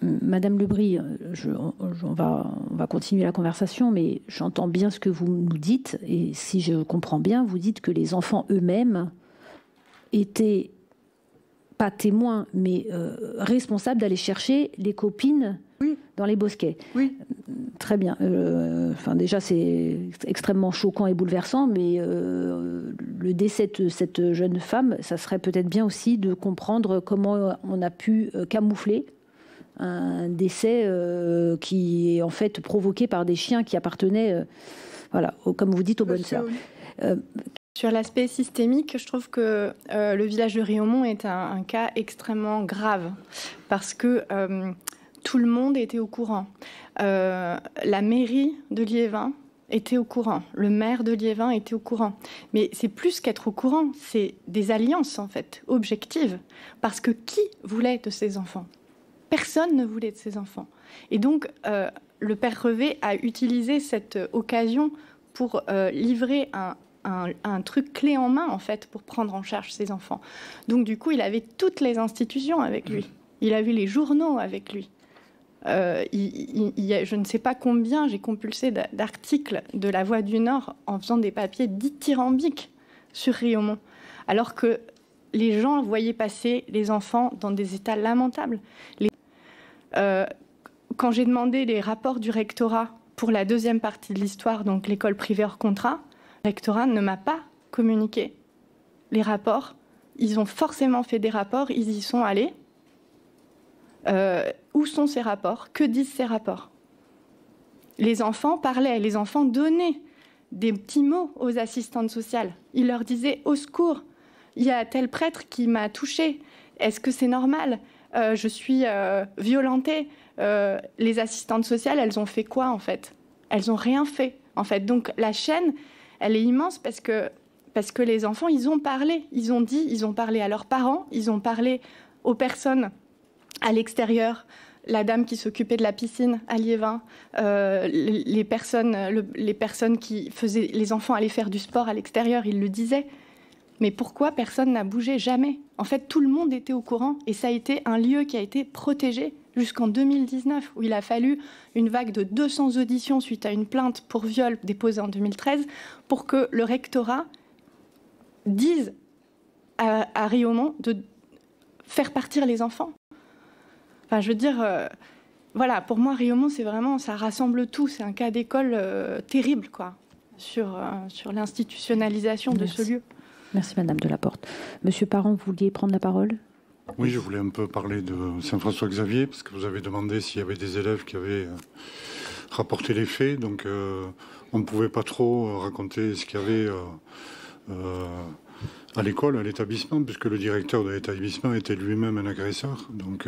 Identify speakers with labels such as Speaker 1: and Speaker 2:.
Speaker 1: Madame Lebris, on va continuer la conversation, mais j'entends bien ce que vous nous dites. Et si je comprends bien, vous dites que les enfants eux-mêmes étaient pas témoins, mais responsables d'aller chercher les copines dans les bosquets.
Speaker 2: Oui.
Speaker 1: Très bien. Enfin, déjà, c'est extrêmement choquant et bouleversant, mais le décès de cette jeune femme, ça serait peut-être bien aussi de comprendre comment on a pu camoufler un décès qui est en fait provoqué par des chiens qui appartenaient, voilà, comme vous dites, aux bonnes sœurs.
Speaker 3: Sur l'aspect systémique, je trouve que le village de Riaumont est un cas extrêmement grave parce que tout le monde était au courant. La mairie de Liévin était au courant. Le maire de Liévin était au courant. Mais c'est plus qu'être au courant, c'est des alliances, en fait, objectives. Parce que qui voulait de ces enfants ? Personne ne voulait de ces enfants. Et donc, le père Revé a utilisé cette occasion pour livrer un truc clé en main, en fait, pour prendre en charge ces enfants. Donc, du coup, il avait toutes les institutions avec lui. Il avait les journaux avec lui. Je ne sais pas combien j'ai compulsé d'articles de La Voix du Nord en faisant des papiers dithyrambiques sur Riaumont, alors que les gens voyaient passer les enfants dans des états lamentables. Quand j'ai demandé les rapports du rectorat pour la deuxième partie de l'histoire, donc l'école privée hors contrat, le rectorat ne m'a pas communiqué les rapports. Ils ont forcément fait des rapports, ils y sont allés. Où sont ces rapports? Que disent ces rapports? Les enfants parlaient, les enfants donnaient des petits mots aux assistantes sociales. Ils leur disaient « Au secours, il y a tel prêtre qui m'a touchée. Est-ce que c'est normal? Je suis violentée. » Les assistantes sociales, elles ont fait quoi en fait? Elles n'ont rien fait en fait. Donc la chaîne, elle est immense parce que les enfants, ils ont parlé. Ils ont dit, ils ont parlé à leurs parents, ils ont parlé aux personnes à l'extérieur, la dame qui s'occupait de la piscine à Liévin, les personnes qui faisaient les enfants aller faire du sport à l'extérieur, ils le disaient. Mais pourquoi personne n'a bougé? Jamais. En fait, tout le monde était au courant et ça a été un lieu qui a été protégé jusqu'en 2019, où il a fallu une vague de 200 auditions suite à une plainte pour viol déposée en 2013 pour que le rectorat dise à Riaumont de faire partir les enfants. Enfin, je veux dire, voilà, pour moi, Riaumont, c'est vraiment, ça rassemble tout. C'est un cas d'école terrible, quoi, sur l'institutionnalisation de ce lieu.
Speaker 1: Merci, Madame Delaporte. Monsieur Parent, vous vouliez prendre la parole?
Speaker 4: Oui, je voulais un peu parler de Saint-François-Xavier, parce que vous avez demandé s'il y avait des élèves qui avaient rapporté les faits. Donc, on ne pouvait pas trop raconter ce qu'il y avait à l'école, à l'établissement, puisque le directeur de l'établissement était lui-même un agresseur. Donc,